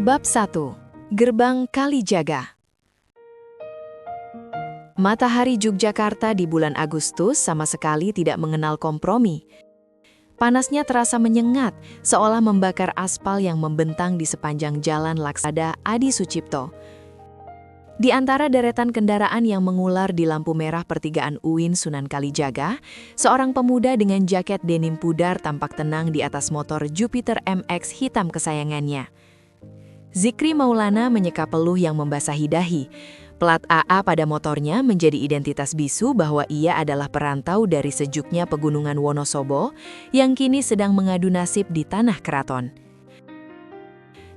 Bab 1. Gerbang Kalijaga. Matahari Yogyakarta di bulan Agustus sama sekali tidak mengenal kompromi. Panasnya terasa menyengat, seolah membakar aspal yang membentang di sepanjang jalan Laksada Adi Sucipto. Di antara deretan kendaraan yang mengular di lampu merah pertigaan UIN Sunan Kalijaga, seorang pemuda dengan jaket denim pudar tampak tenang di atas motor Jupiter MX hitam kesayangannya. Zikri Maulana menyeka peluh yang membasahi dahi. Plat AA pada motornya menjadi identitas bisu bahwa ia adalah perantau dari sejuknya pegunungan Wonosobo yang kini sedang mengadu nasib di tanah keraton.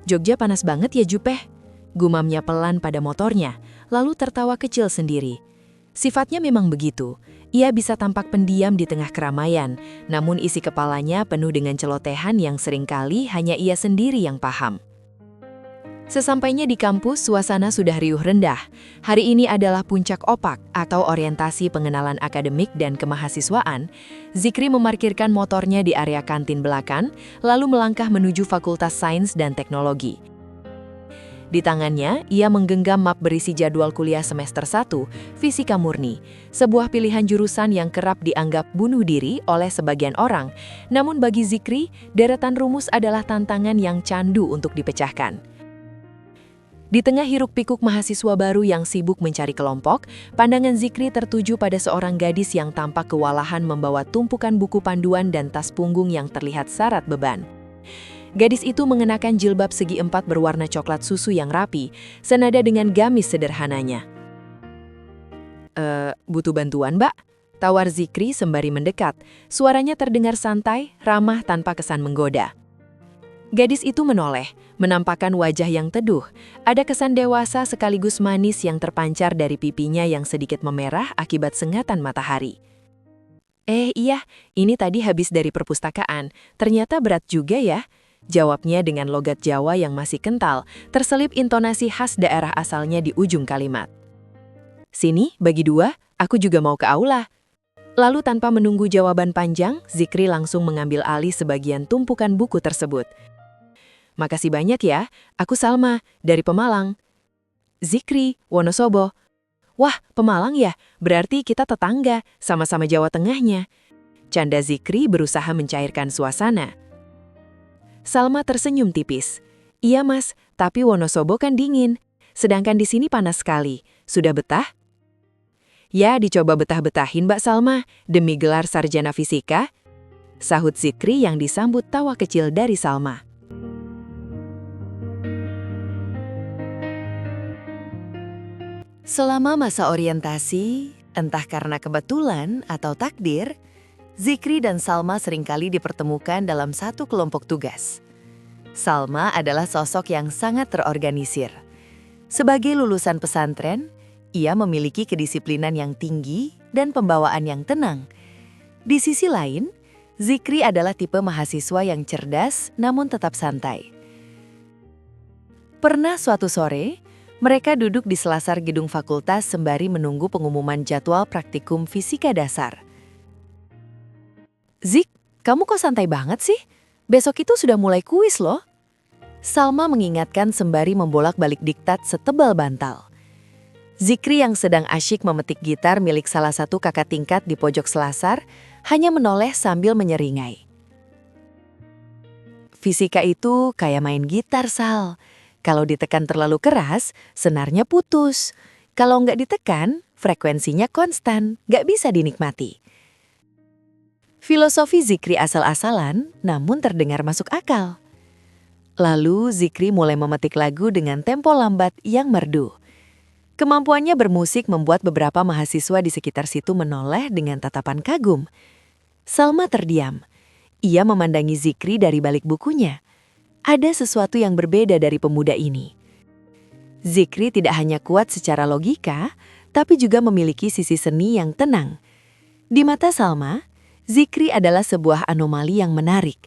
"Jogja panas banget ya, Jupeh," gumamnya pelan pada motornya, lalu tertawa kecil sendiri. Sifatnya memang begitu. Ia bisa tampak pendiam di tengah keramaian, namun isi kepalanya penuh dengan celotehan yang seringkali hanya ia sendiri yang paham. Sesampainya di kampus, suasana sudah riuh rendah. Hari ini adalah puncak opak atau orientasi pengenalan akademik dan kemahasiswaan. Zikri memarkirkan motornya di area kantin belakang, lalu melangkah menuju Fakultas Sains dan Teknologi. Di tangannya, ia menggenggam map berisi jadwal kuliah semester 1, Fisika Murni, sebuah pilihan jurusan yang kerap dianggap bunuh diri oleh sebagian orang. Namun bagi Zikri, deretan rumus adalah tantangan yang candu untuk dipecahkan. Di tengah hiruk-pikuk mahasiswa baru yang sibuk mencari kelompok, pandangan Zikri tertuju pada seorang gadis yang tampak kewalahan membawa tumpukan buku panduan dan tas punggung yang terlihat syarat beban. Gadis itu mengenakan jilbab segi empat berwarna coklat susu yang rapi, senada dengan gamis sederhananya. Butuh bantuan, Mbak?" tawar Zikri sembari mendekat. Suaranya terdengar santai, ramah tanpa kesan menggoda. Gadis itu menoleh, menampakkan wajah yang teduh. Ada kesan dewasa sekaligus manis yang terpancar dari pipinya yang sedikit memerah akibat sengatan matahari. Iya, ini tadi habis dari perpustakaan. Ternyata berat juga ya," jawabnya dengan logat Jawa yang masih kental, terselip intonasi khas daerah asalnya di ujung kalimat. "Sini, bagi dua, aku juga mau ke aula." Lalu tanpa menunggu jawaban panjang, Zikri langsung mengambil alih sebagian tumpukan buku tersebut. "Makasih banyak ya, aku Salma, dari Pemalang." "Zikri, Wonosobo." "Wah, Pemalang ya, berarti kita tetangga, sama-sama Jawa Tengahnya." Canda Zikri berusaha mencairkan suasana. Salma tersenyum tipis. "Iya Mas, tapi Wonosobo kan dingin, sedangkan di sini panas sekali. Sudah betah?" "Ya, dicoba betah-betahin Mbak Salma, demi gelar sarjana fisika," sahut Zikri yang disambut tawa kecil dari Salma. Selama masa orientasi, entah karena kebetulan atau takdir, Zikri dan Salma seringkali dipertemukan dalam satu kelompok tugas. Salma adalah sosok yang sangat terorganisir. Sebagai lulusan pesantren, ia memiliki kedisiplinan yang tinggi dan pembawaan yang tenang. Di sisi lain, Zikri adalah tipe mahasiswa yang cerdas namun tetap santai. Pernah suatu sore, mereka duduk di selasar gedung fakultas sembari menunggu pengumuman jadwal praktikum fisika dasar. "Zik, kamu kok santai banget sih? Besok itu sudah mulai kuis loh." Salma mengingatkan sembari membolak-balik diktat setebal bantal. Zikri yang sedang asyik memetik gitar milik salah satu kakak tingkat di pojok selasar hanya menoleh sambil menyeringai. "Fisika itu kayak main gitar, Sal. Kalau ditekan terlalu keras, senarnya putus. Kalau nggak ditekan, frekuensinya konstan, nggak bisa dinikmati." Filosofi Zikri asal-asalan, namun terdengar masuk akal. Lalu Zikri mulai memetik lagu dengan tempo lambat yang merdu. Kemampuannya bermusik membuat beberapa mahasiswa di sekitar situ menoleh dengan tatapan kagum. Salma terdiam. Ia memandangi Zikri dari balik bukunya. Ada sesuatu yang berbeda dari pemuda ini. Zikri tidak hanya kuat secara logika, tapi juga memiliki sisi seni yang tenang. Di mata Salma, Zikri adalah sebuah anomali yang menarik.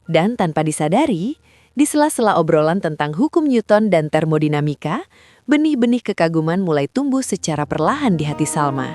Dan tanpa disadari, di sela-sela obrolan tentang hukum Newton dan termodinamika, benih-benih kekaguman mulai tumbuh secara perlahan di hati Salma.